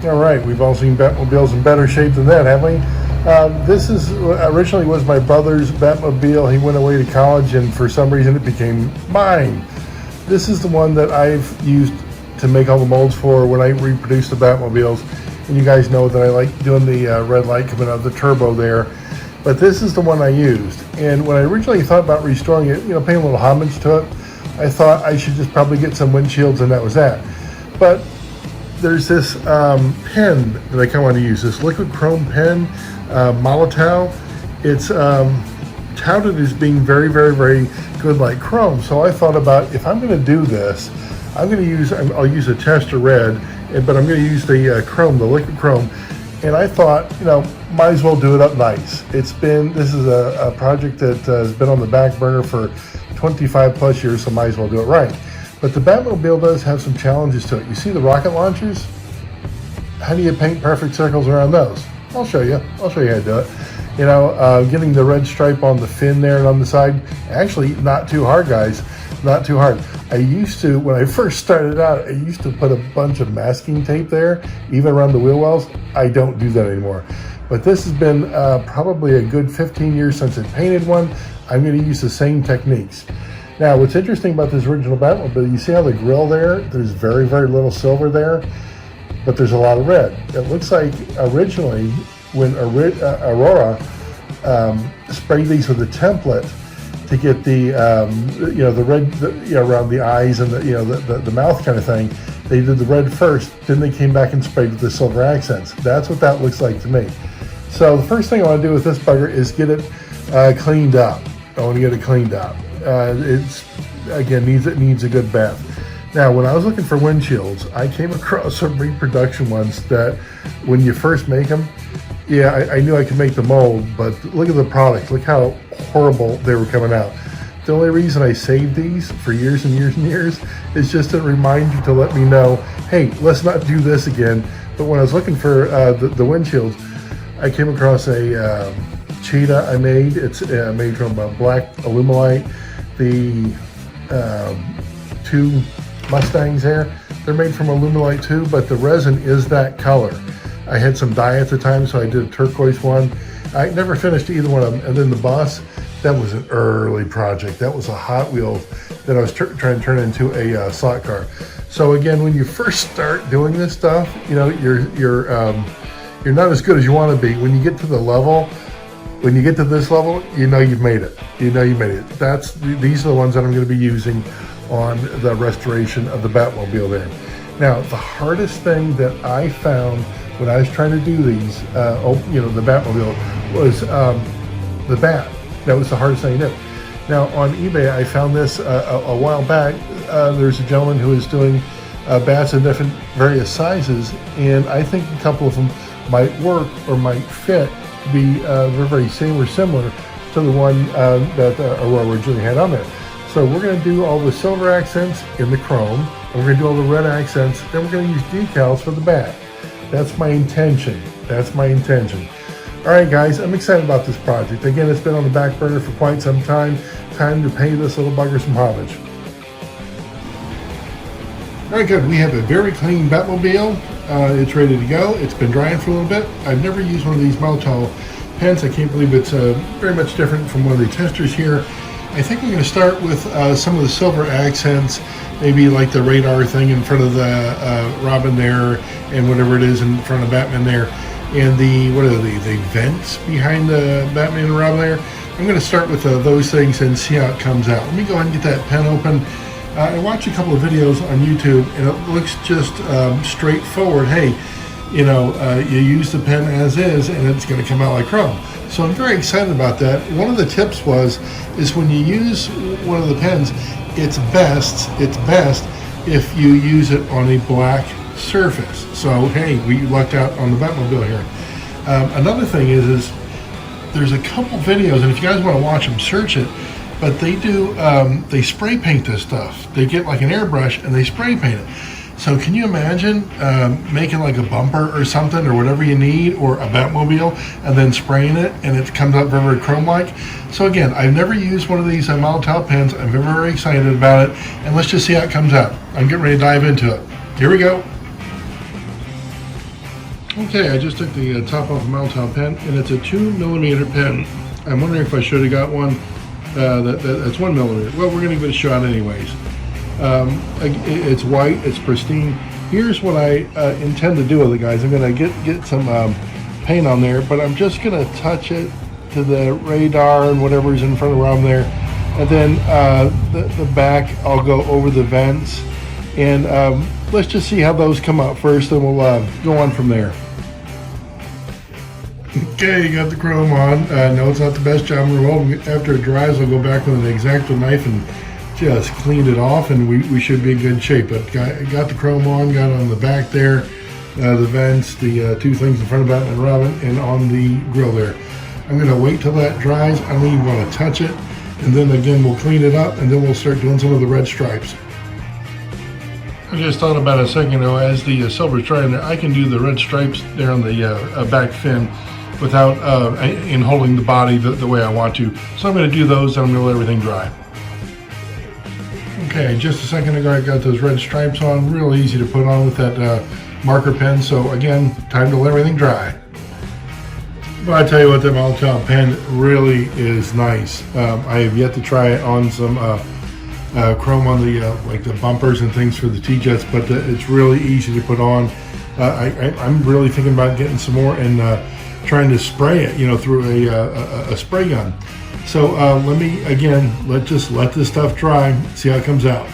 All right, we've all seen Batmobiles in better shape than that, haven't we? This is originally was my brother's Batmobile. He went away to college, and for some reason it became mine. This is the one that I've used to make all the molds for when I reproduce the Batmobiles. And you guys know that I like doing the red light coming out of the turbo there. But this is the one I used. And when I originally thought about restoring it, paying a little homage to it, I thought I should just probably get some windshields and that was that. But there's this pen that I kind of want to use, this liquid chrome pen, Molotov. It's touted as being very, very, very good like chrome. So I thought about, if I'm going to do this, I'll use a tester red, but I'm going to use the chrome, the liquid chrome. And I thought, might as well do it up nice. This is a project that has been on the back burner for 25 plus years, so might as well do it right. But the Batmobile does have some challenges to it. You see the rocket launchers? How do you paint perfect circles around those? I'll show you how to do it. Getting the red stripe on the fin there and on the side, actually not too hard, guys, not too hard. I used to, when I first started out, I used to put a bunch of masking tape there, even around the wheel wells. I don't do that anymore. But this has been probably a good 15 years since I painted one. I'm going to use the same techniques. Now, what's interesting about this original Batmobile, you see how the grille there's very, very little silver there, but there's a lot of red. It looks like originally when Aurora sprayed these with a template to get the red around the eyes and the mouth kind of thing, they did the red first, then they came back and sprayed with the silver accents. That's what that looks like to me. So the first thing I want to do with this bugger is get it cleaned up. I want to get it cleaned up. It needs a good bath. Now, when I was looking for windshields, I came across some reproduction ones that when you first make them, I knew I could make the mold, but look at the product. Look how horrible they were coming out. The only reason I saved these for years and years and years is just to remind you to let me know, hey, let's not do this again. But when I was looking for the windshields, I came across a cheetah I made. It's made from black aluminite. The two Mustangs there, they're made from aluminite too, but the resin is that color. I had some dye at the time, so I did a turquoise one. I never finished either one of them. And then the bus, that was an early project. That was a Hot Wheel that I was trying to turn into a slot car. So again, when you first start doing this stuff, you're not as good as you want to be. When you get to the level, when you get to this level, you've made it. These are the ones that I'm going to be using on the restoration of the Batmobile there. Now, the hardest thing that I found when I was trying to do these, the Batmobile, was the bat. That was the hardest thing to do. Now, on eBay, I found this a while back. There's a gentleman who is doing bats in different various sizes, and I think a couple of them might work or might fit to be very, very similar to the one that Aurora originally had on there. So we're going to do all the silver accents in the chrome, and we're going to do all the red accents, then we're going to use decals for the bat. That's my intention. All right, guys, I'm excited about this project. Again, it's been on the back burner for quite some time. Time to pay this little bugger some homage. All right, good. We have a very clean Batmobile. It's ready to go. It's been drying for a little bit. I've never used one of these Molotov pens. I can't believe it's very much different from one of the testers here. I think we're going to start with some of the silver accents, maybe like the radar thing in front of the Robin there, and whatever it is in front of Batman there, and the vents behind the Batman and Robin there. I'm going to start with those things and see how it comes out. Let me go ahead and get that pen open. I watched a couple of videos on YouTube, and it looks just straightforward. Hey, you use the pen as is, and it's going to come out like chrome. So I'm very excited about that. One of the tips is when you use one of the pens, it's best if you use it on a black surface. So hey, we lucked out on the Batmobile here. Another thing is there's a couple videos, and if you guys want to watch them, search it. But they do, they spray paint this stuff. They get like an airbrush and they spray paint it. So can you imagine making like a bumper or something or whatever you need, or a Batmobile, and then spraying it and it comes out very, very chrome-like? So again, I've never used one of these Molotov pens. I'm very, very excited about it, and let's just see how it comes out. I'm getting ready to dive into it. Here we go. Okay, I just took the top off a Molotow pen, and it's a 2mm pen. I'm wondering if I should have got one that's 1mm. Well, we're going to give it a shot anyways. It's white, it's pristine. Here's what I intend to do with it, guys. I'm going to get some paint on there, but I'm just going to touch it to the radar and whatever's in front of around there. And then the back, I'll go over the vents. And let's just see how those come out first, and we'll go on from there. Okay, you got the chrome on. No, it's not the best job in the world. After it dries, I'll go back with an X-Acto knife and just clean it off, and we should be in good shape. But got the chrome on, got it on the back there, the vents, the two things in front of Batman and Robin, and on the grill there. I'm going to wait till that dries. I don't even want to touch it. And then again, we'll clean it up, and then we'll start doing some of the red stripes. I just thought about a second ago, as the silver's drying there, I can do the red stripes there on the back fin without in holding the body the way I want to. So I'm going to do those, and I'm going to let everything dry. Okay, just a second ago I got those red stripes on, real easy to put on with that marker pen. So again, time to let everything dry. But I tell you what, that Molotow pen really is nice. I have yet to try it on some chrome on the like the bumpers and things for the T-Jets, but it's really easy to put on. I'm really thinking about getting some more and trying to spray it, through a spray gun. So let's let this stuff dry, see how it comes out.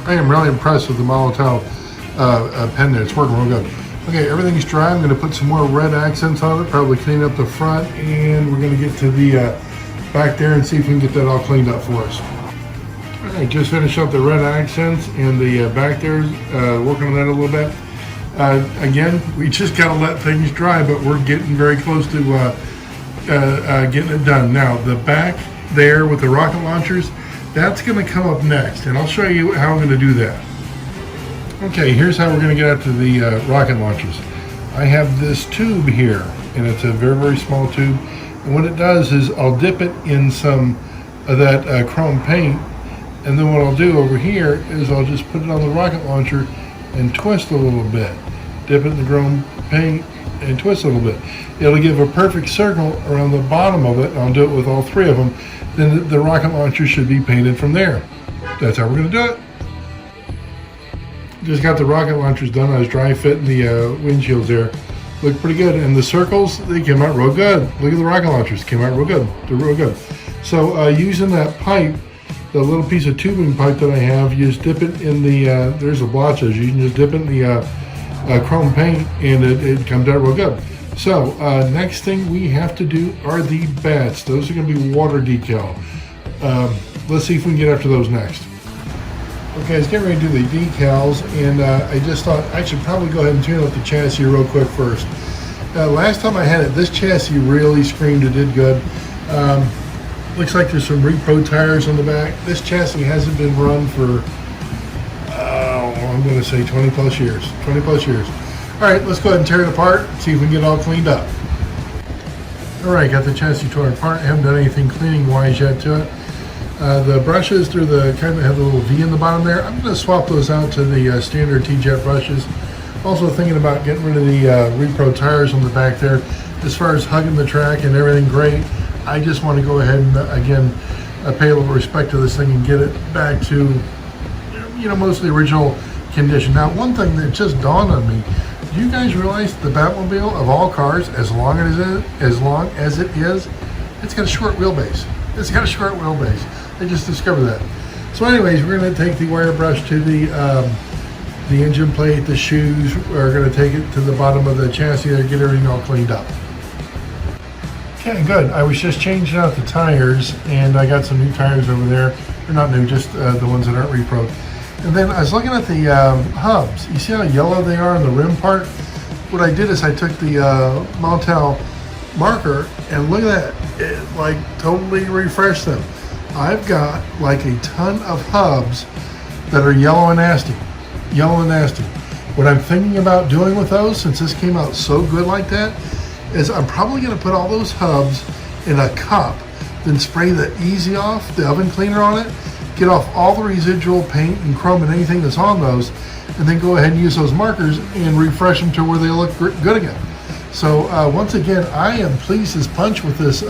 I am really impressed with the Molotow pen there. It's working real good. Okay, everything's dry. I'm going to put some more red accents on it, probably clean up the front, and we're going to get to the back there and see if we can get that all cleaned up for us. All right, just finished up the red accents and the back there, working on that a little bit. Again, we just got to let things dry, but we're getting very close to getting it done. Now, the back there with the rocket launchers, that's going to come up next, and I'll show you how I'm going to do that. Okay, here's how we're going to get up to the rocket launchers. I have this tube here, and it's a very, very small tube. And what it does is I'll dip it in some of that chrome paint, and then what I'll do over here is I'll just put it on the rocket launcher and twist a little bit. Dip it in the chrome paint and twist a little bit. It'll give a perfect circle around the bottom of it, and I'll do it with all three of them. Then the rocket launcher should be painted from there. That's how we're going to do it. Just got the rocket launchers done. I was dry fitting the windshields there. Look pretty good. And the circles, they came out real good. Look at the rocket launchers, came out real good. They're real good. So using that pipe, the little piece of tubing pipe that I have, you just dip it in the, there's a blotches. You can just dip it in the chrome paint, and it comes out real good. So next thing we have to do are the bats. Those are going to be water decal. Let's see if we can get after those next. Okay, let's get ready to do the decals, and I just thought I should probably go ahead and tune up the chassis real quick first. Last time I had it, this chassis really screamed. It did good. Looks like there's some repro tires on the back. This chassis hasn't been run for, I'm going to say 20 plus years. 20 plus years. All right, let's go ahead and tear it apart, see if we can get it all cleaned up. All right, got the chassis torn apart. I haven't done anything cleaning wise yet to it. The brushes, through the kind of have a little V in the bottom there. I'm going to swap those out to the standard T-Jet brushes. Also thinking about getting rid of the repro tires on the back there. As far as hugging the track and everything, great. I just want to go ahead and again pay a little respect to this thing and get it back to mostly original condition. Now, one thing that just dawned on me: do you guys realize the Batmobile of all cars, as long as it is, it's got a short wheelbase. It's got a short wheelbase. I just discovered that. So anyways, we're going to take the wire brush to the engine plate, the shoes. We're going to take it to the bottom of the chassis and get everything all cleaned up. Okay, good. I was just changing out the tires, and I got some new tires over there. They're not new, just the ones that aren't repro. And then I was looking at the hubs. You see how yellow they are on the rim part? What I did is I took the Molotow marker, and look at that. It like totally refreshed them. I've got like a ton of hubs that are yellow and nasty. Yellow and nasty. What I'm thinking about doing with those, since this came out so good like that, is I'm probably going to put all those hubs in a cup, then spray the Easy Off, the oven cleaner on it, get off all the residual paint and chrome and anything that's on those, and then go ahead and use those markers and refresh them to where they look good again. So once again, I am pleased as punch with this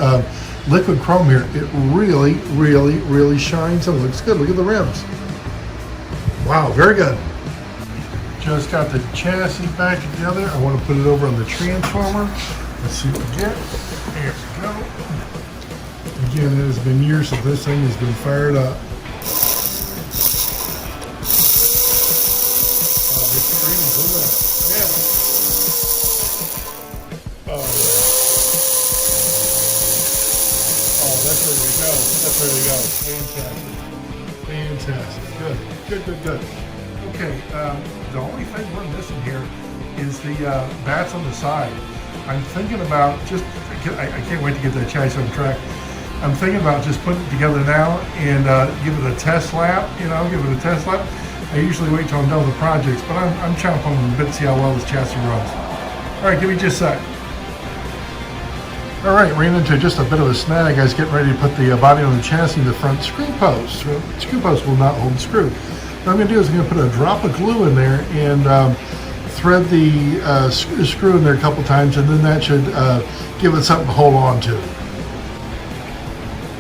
liquid chrome here. It really, really, really shines and looks good. Look at the rims. Wow, very good. Just got the chassis back together. I want to put it over on the transformer. Let's see what we get. There we go. Again, it has been years since this thing has been fired up. Oh, it's screaming. Look at that. Yeah. Oh, that's ready to go. That's ready to go. Fantastic. Fantastic. Good. Okay, the only thing we're missing here is the bats on the side. I'm thinking about I can't wait to get that chassis on track. I'm thinking about just putting it together now and give it a test lap, I usually wait till I'm done with the projects, but I'm chomping on the bit to see how well this chassis runs. All right, give me just a sec. All right, ran into just a bit of a snag. I was getting ready to put the body on the chassis in the front screw post. The screw post will not hold the screw. What I'm going to do is I'm going to put a drop of glue in there and thread the screw in there a couple times, and then that should give it something to hold on to.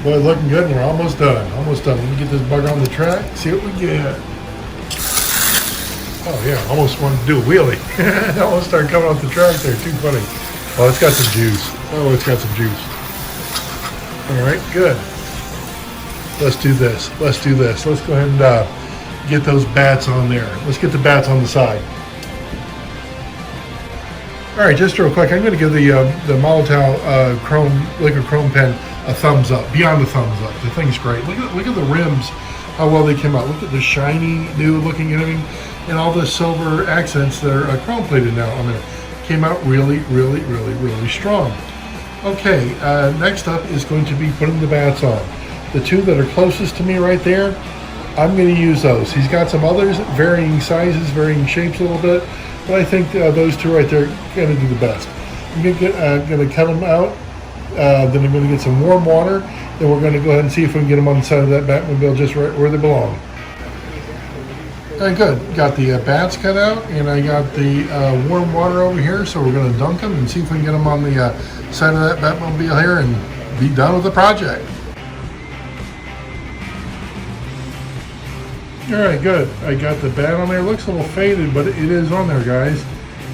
Boy, looking good, and we're almost done. Let me get this bugger on the track, see what we get. Oh yeah, almost wanted to do a wheelie. I almost started coming off the track there, too funny. Oh, it's got some juice. All right, good. Let's do this. Let's go ahead and get those bats on there. Let's get the bats on the side. All right, just real quick, I'm going to give the Molotow liquid chrome pen a thumbs up, beyond the thumbs up. The thing's great. Look at the rims, how well they came out. Look at the shiny, new looking everything, and all the silver accents that are chrome plated now on there. Came out really, really, really, really strong. Okay, next up is going to be putting the bats on. The two that are closest to me right there, I'm going to use those. He's got some others, varying sizes, varying shapes a little bit, but I think those two right there are going to do the best. I'm going to cut them out. Then I'm going to get some warm water. Then we're going to go ahead and see if we can get them on the side of that Batmobile just right where they belong. Good. Got the bats cut out, and I got the warm water over here, so we're going to dunk them and see if we can get them on the side of that Batmobile here and be done with the project. All right, good. I got the bat on there. Looks a little faded, but it is on there, guys.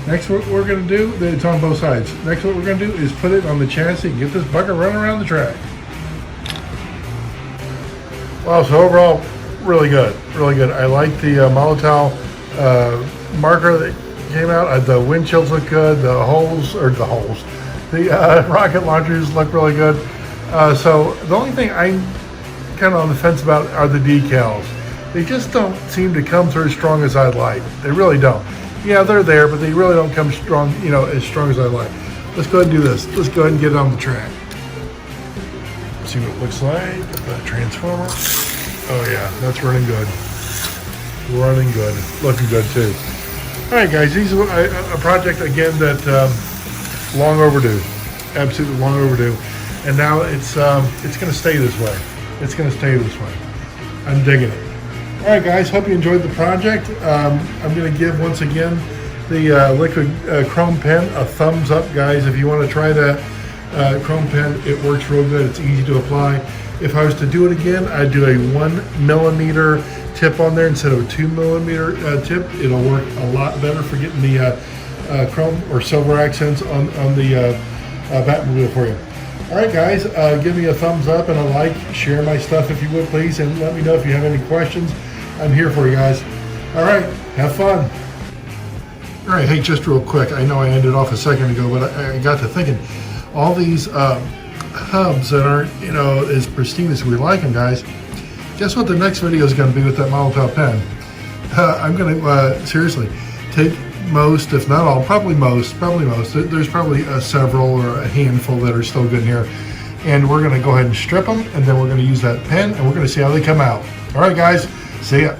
Next, what we're going to do, it's on both sides. Next, what we're going to do is put it on the chassis and get this bucket running around the track. Wow, so overall, really good. I like the Molotow marker that came out. The windshields look good. The rocket launchers look really good. So the only thing I'm kind of on the fence about are the decals. They just don't seem to come through as strong as I'd like. They really don't. Yeah, they're there, but they really don't come strong, as strong as I like. Let's go ahead and do this. Let's go ahead and get it on the track. See what it looks like. The transformer. Oh yeah, that's running good. Looking good too. All right, guys, these are a project again that long overdue, absolutely long overdue, and now it's going to stay this way. I'm digging it. All right, guys, hope you enjoyed the project. I'm going to give, once again, the liquid chrome pen a thumbs up, guys. If you want to try that chrome pen, it works real good. It's easy to apply. If I was to do it again, I'd do a 1 millimeter tip on there instead of a 2 millimeter tip. It'll work a lot better for getting the chrome or silver accents on the Batmobile for you. All right, guys, give me a thumbs up and a like. Share my stuff if you would, please, and let me know if you have any questions. I'm here for you guys. All right, have fun. All right, hey, just real quick. I know I ended off a second ago, but I got to thinking, all these hubs that aren't, as pristine as we like them, guys. Guess what the next video is going to be with that Molotow pen? I'm going to seriously take most, if not all, probably most. There's probably several or a handful that are still good in here, and we're going to go ahead and strip them, and then we're going to use that pen, and we're going to see how they come out. All right, guys. See ya.